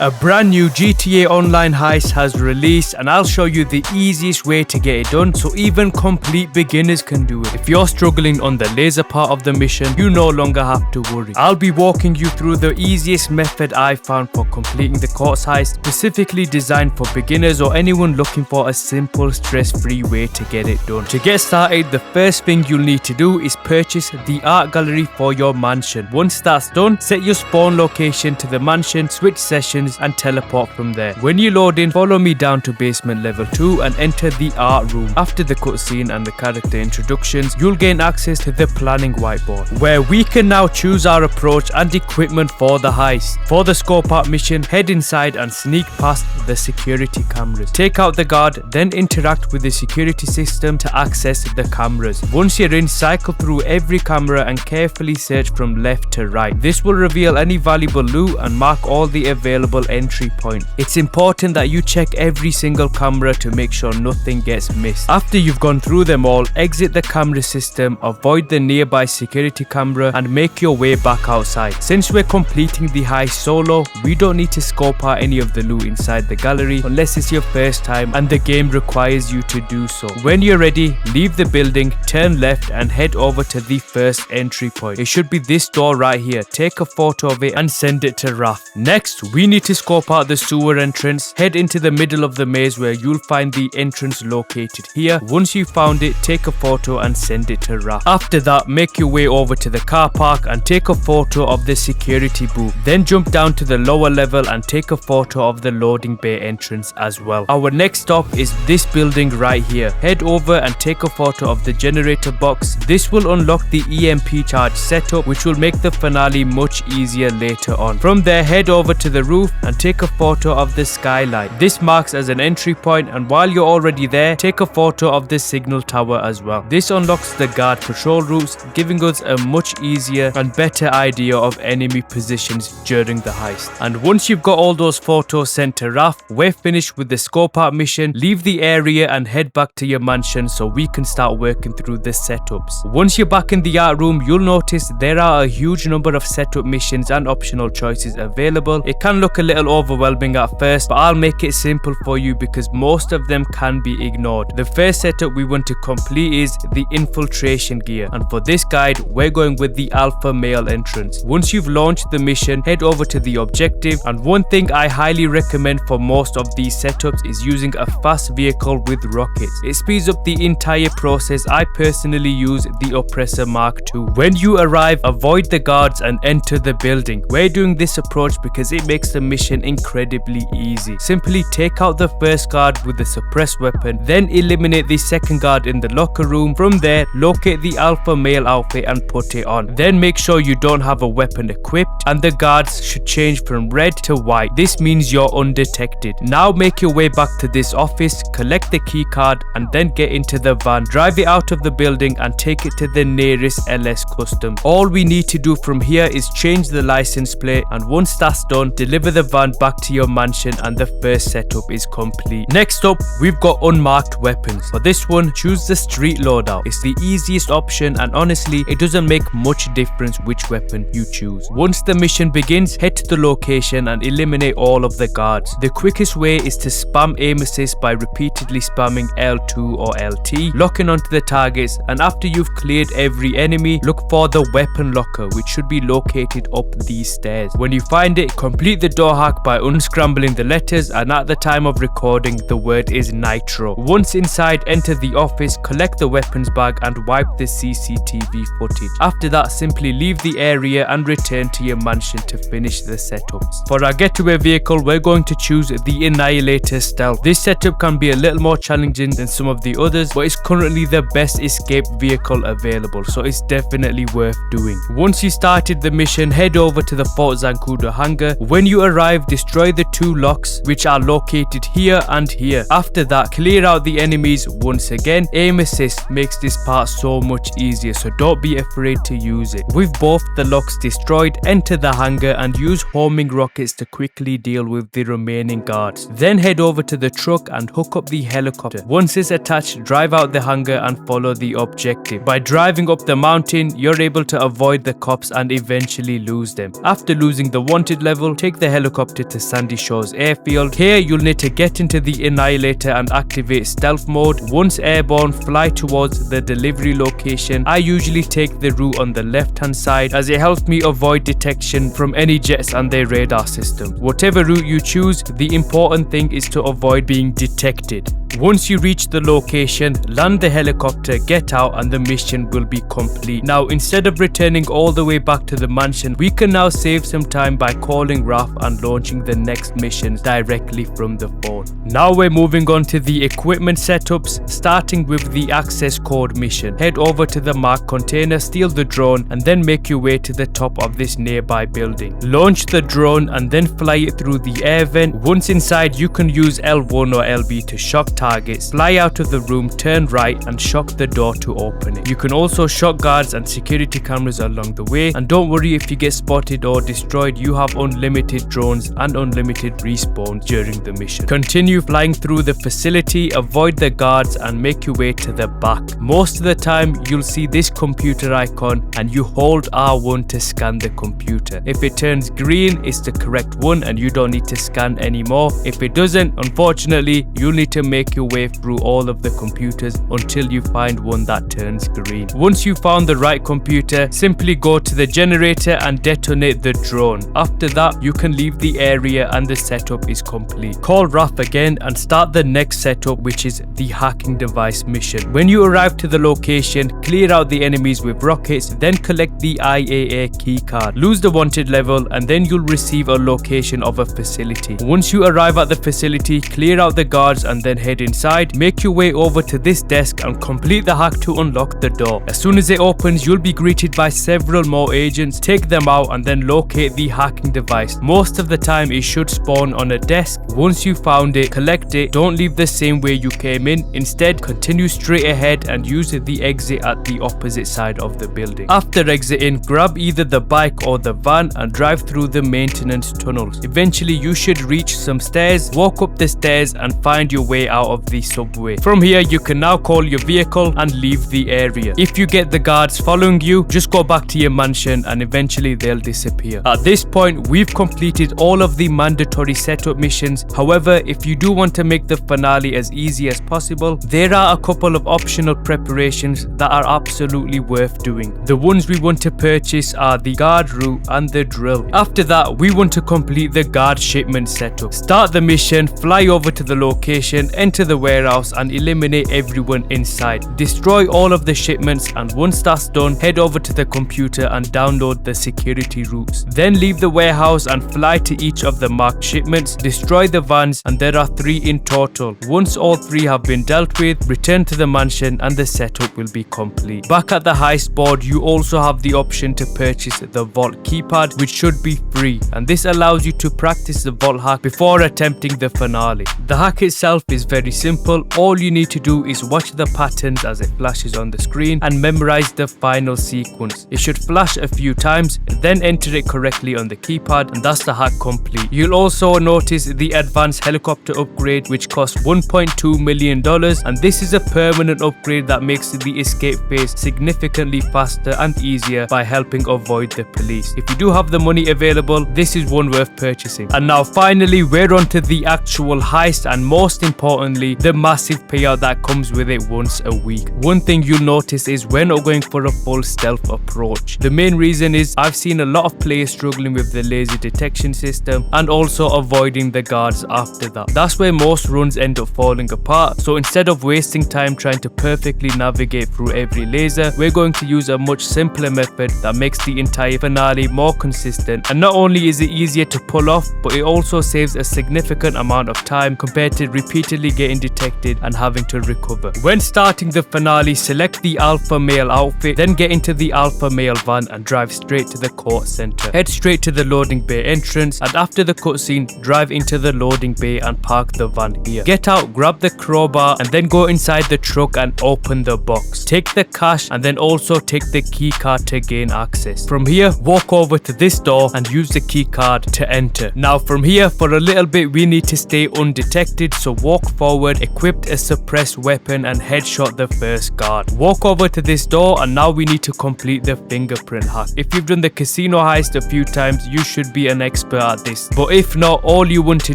A brand new GTA Online heist has released and I'll show you the easiest way to get it done so even complete beginners can do it. If you're struggling on the laser part of the mission, you no longer have to worry. I'll be walking you through the easiest method I found for completing the Kortz heist, specifically designed for beginners or anyone looking for a simple, stress-free way to get it done. To get started, the first thing you'll need to do is purchase the art gallery for your mansion. Once that's done, set your spawn location to the mansion, switch sessions and teleport from there. When you load in, follow me down to basement level 2 and enter the art room. After the cutscene and the character introductions, you'll gain access to the planning whiteboard, where we can now choose our approach and equipment for the heist. For the scope out mission, head inside and sneak past the security cameras. Take out the guard, then interact with the security system to access the cameras. Once you're in, cycle through every camera and carefully search from left to right. This will reveal any valuable loot and mark all the available entry points. It's important that you check every single camera to make sure nothing gets missed. After you've gone through them all, exit the camera system, avoid the nearby security camera and make your way back outside. Since we're completing the heist solo, we don't need to scope out any of the loot inside the gallery unless it's your first time and the game requires you to do so. When you're ready, leave the building, turn left and head over to the first entry point. It should be this door right here. Take a photo of it and send it to Raf. Next, we need to scope out the sewer entrance. Head into the middle of the maze where you'll find the entrance located here. Once you've found it, take a photo and send it to Raf. After that, make your way over to the car park and take a photo of the security booth. Then jump down to the lower level and take a photo of the loading bay entrance as well. Our next stop is this building right here. Head over and take a photo of the generator box. This will unlock the EMP charge setup, which will make the finale much easier later on. From there, head over to the roof and take a photo of the skylight. This marks as an entry point, and while you're already there, take a photo of the signal tower as well. This unlocks the guard patrol routes, giving us a much easier and better idea of enemy positions during the heist. And once you've got all those photos sent to Raf, we're finished with the scope out mission. Leave the area and head back to your mansion so we can start working through the setups. Once you're back in the art room, you'll notice there are a huge number of setup missions and optional choices available. It can look a little overwhelming at first, but I'll make it simple for you because most of them can be ignored. The first setup we want to complete is the infiltration gear, and for this guide we're going with the alpha male entrance. Once you've launched the mission, head over to the objective, and one thing I highly recommend for most of these setups is using a fast vehicle with rockets. It speeds up the entire process. I personally use the Oppressor Mark II. When you arrive, avoid the guards and enter the building. We're doing this approach because it makes the mission incredibly easy. Simply take out the first guard with the suppressed weapon, then eliminate the second guard in the locker room. From there, locate the alpha male outfit and put it on. Then make sure you don't have a weapon equipped, and the guards should change from red to white. This means you're undetected. Now make your way back to this office, collect the key card and then get into the van. Drive it out of the building and take it to the nearest LS custom. All we need to do from here is change the license plate, and once that's done, deliver the van back to your mansion and the first setup is complete. Next up, we've got unmarked weapons. For this one, choose the street loadout. It's the easiest option, and honestly, it doesn't make much difference which weapon you choose. Once the mission begins, head to the location and eliminate all of the guards. The quickest way is to spam aim assist by repeatedly spamming L2 or LT, locking onto the targets, and after you've cleared every enemy, look for the weapon locker, which should be located up these stairs. When you find it, complete the door hack by unscrambling the letters, and at the time of recording, the word is Nitro. Once inside, enter the office, collect the weapons bag and wipe the CCTV footage. After that, simply leave the area and return to your mansion to finish the setups. For our getaway vehicle, we're going to choose the Annihilator Stealth. This setup can be a little more challenging than some of the others, but it's currently the best escape vehicle available, so it's definitely worth doing. Once you started the mission, head over to the Fort Zancudo hangar. When you arrive, destroy the two locks which are located here and here. After that, clear out the enemies once again. Aim assist makes this part so much easier, so don't be afraid to use it. With both the locks destroyed, enter the hangar and use homing rockets to quickly deal with the remaining guards. Then head over to the truck and hook up the helicopter. Once it's attached, drive out the hangar and follow the objective. By driving up the mountain, you're able to avoid the cops and eventually lose them. After losing the wanted level, take the helicopter helicopter to Sandy Shores airfield. Here you'll need to get into the Annihilator and activate stealth mode. Once airborne, fly towards the delivery location. I usually take the route on the left hand side as it helps me avoid detection from any jets and their radar system. Whatever route you choose, the important thing is to avoid being detected. Once you reach the location, land the helicopter, get out, and the mission will be complete. Now, instead of returning all the way back to the mansion, we can now save some time by calling Raf and launching the next missions directly from the phone. Now we're moving on to the equipment setups, starting with the access code mission. Head over to the marked container, steal the drone, and then make your way to the top of this nearby building. Launch the drone and then fly it through the air vent. Once inside, you can use L1 or LB to shock targets. Fly out of the room, turn right, and shock the door to open it. You can also shock guards and security cameras along the way, and don't worry if you get spotted or destroyed, you have unlimited drones and unlimited respawns during the mission. Continue flying through the facility, avoid the guards, and make your way to the back. Most of the time you'll see this computer icon and you hold R1 to scan the computer. If it turns green, it's the correct one and you don't need to scan anymore. If it doesn't, unfortunately, you'll need to make your way through all of the computers until you find one that turns green. Once you found the right computer, simply go to the generator and detonate the drone. After that, you can leave the area and the setup is complete. Call Raf again and start the next setup, which is the hacking device mission. When you arrive to the location, clear out the enemies with rockets, then collect the IAA keycard. Lose the wanted level and then you'll receive a location of a facility. Once you arrive at the facility, clear out the guards and then head inside. Make your way over to this desk and complete the hack to unlock the door. As soon as it opens, you'll be greeted by several more agents. Take them out and then locate the hacking device. Most of the time it should spawn on a desk. Once you found it, collect it. Don't leave the same way you came in. Instead, continue straight ahead and use the exit at the opposite side of the building. After exiting, grab either the bike or the van and drive through the maintenance tunnels. Eventually you should reach some stairs, walk up the stairs and find your way out of the subway. From here you can now call your vehicle and leave the area. If you get the guards following you, just go back to your mansion and eventually they'll disappear. At this point, we've completed all of the mandatory setup missions. However, if you do want to make the finale as easy as possible, there are a couple of optional preparations that are absolutely worth doing. The ones we want to purchase are the guard route and the drill. After that, we want to complete the guard shipment setup. Start the mission, fly over to the location, enter the warehouse and eliminate everyone inside. Destroy all of the shipments, and once that's done, head over to the computer and download the security routes. Then leave the warehouse and fly to each of the marked shipments. Destroy the vans, and there are 3 in total. Once all 3 have been dealt with, return to the mansion and the setup will be complete. Back at the heist board, you also have the option to purchase the vault keypad, which should be free, and this allows you to practice the vault hack before attempting the finale. The hack itself is very simple. All you need to do is watch the patterns as it flashes on the screen and memorize the final sequence. It should flash a few times, then enter it correctly on the keypad, and that's the hack complete. You'll also notice the advanced helicopter upgrade, which costs $1.2 million, and this is a permanent upgrade that makes the escape phase significantly faster and easier by helping avoid the police. If you do have the money available, this is one worth purchasing. And now finally, we're on to the actual heist, and most importantly, the massive payout that comes with it once a week. One thing you'll notice is we're not going for a full stealth approach. The main reason is I've seen a lot of players struggling with the laser detection system and also avoiding the guards after that. That's where most runs end up falling apart. So instead of wasting time trying to perfectly navigate through every laser, we're going to use a much simpler method that makes the entire finale more consistent. And not only is it easier to pull off, but it also saves a significant amount of time compared to repeatedly getting detected and having to recover. When starting the finale, select the alpha male outfit, then get into the alpha male van and drive straight to the Kortz Center. Head straight to the loading bay entrance, and after the cutscene, drive into the loading bay and park the van here. Get out, grab the crowbar, and then go inside the truck and open the box. Take the cash and then also take the key card to gain access. From here, walk over to this door and use the key card to enter. Now from here, for a little bit we need to stay undetected, so walk forward forward, equipped a suppressed weapon and headshot the first guard. Walk over to this door and now we need to complete the fingerprint hack. If you've done the casino heist a few times, you should be an expert at this. But if not, all you want to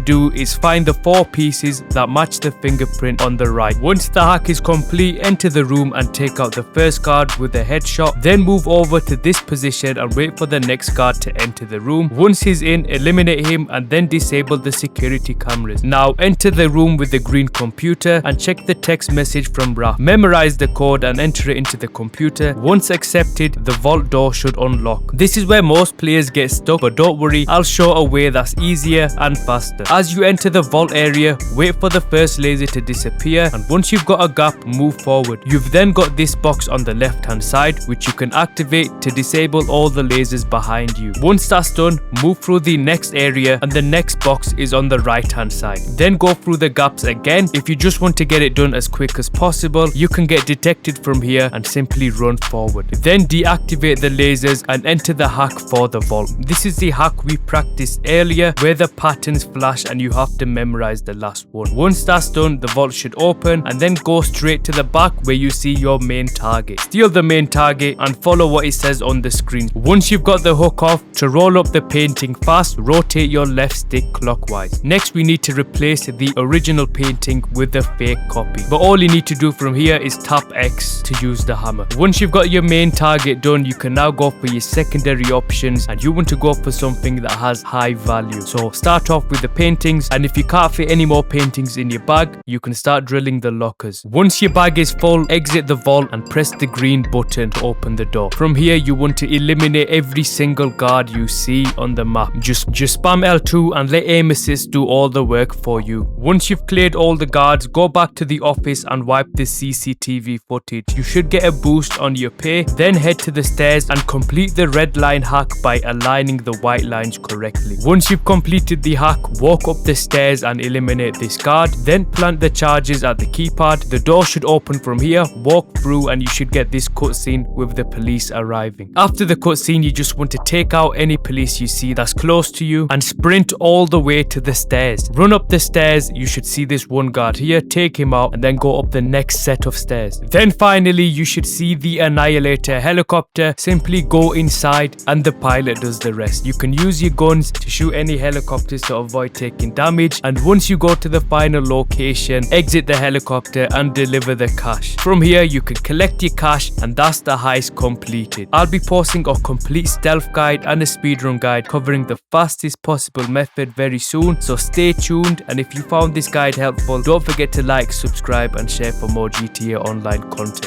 do is find the 4 pieces that match the fingerprint on the right. Once the hack is complete, enter the room and take out the first guard with a headshot. Then move over to this position and wait for the next guard to enter the room. Once he's in, eliminate him and then disable the security cameras. Now enter the room with the green computer and check the text message from Raf. Memorize the code and enter it into the computer. Once accepted, the vault door should unlock. This is where most players get stuck, but don't worry, I'll show a way that's easier and faster. As you enter the vault area, wait for the first laser to disappear, and once you've got a gap, move forward. You've then got this box on the left hand side which you can activate to disable all the lasers behind you. Once that's done, move through the next area and the next box is on the right hand side. Then go through the gaps again. If you just want to get it done as quick as possible, you can get detected from here and simply run forward. Then deactivate the lasers and enter the hack for the vault. This is the hack we practiced earlier where the patterns flash and you have to memorize the last one. Once that's done, the vault should open and then go straight to the back where you see your main target. Steal the main target and follow what it says on the screen. Once you've got the hook off, to roll up the painting fast, rotate your left stick clockwise. Next we need to replace the original painting with the fake copy. But all you need to do from here is tap X to use the hammer. Once you've got your main target done, you can now go for your secondary options and you want to go for something that has high value. So start off with the paintings, and if you can't fit any more paintings in your bag, you can start drilling the lockers. Once your bag is full, exit the vault and press the green button to open the door. From here you want to eliminate every single guard you see on the map. Just spam L2 and let aim assist do all the work for you. Once you've cleared all the guards, go back to the office and wipe the CCTV footage. You should get a boost on your pay. Then head to the stairs and complete the red line hack by aligning the white lines correctly. Once you've completed the hack, walk up the stairs and eliminate this guard. Then plant the charges at the keypad. The door should open from here. Walk through and you should get this cutscene with the police arriving. After the cutscene, you just want to take out any police you see that's close to you and sprint all the way to the stairs. Run up the stairs, you should see this one guard here, take him out and then go up the next set of stairs. Then finally you should see the Annihilator helicopter. Simply go inside and the pilot does the rest. You can use your guns to shoot any helicopters to avoid taking damage, and once you go to the final location, exit the helicopter and deliver the cash. From here you can collect your cash and that's the heist completed. I'll be posting a complete stealth guide and a speedrun guide covering the fastest possible method very soon, so stay tuned. And if you found this guide helpful, don't forget to like, subscribe and share for more GTA Online content.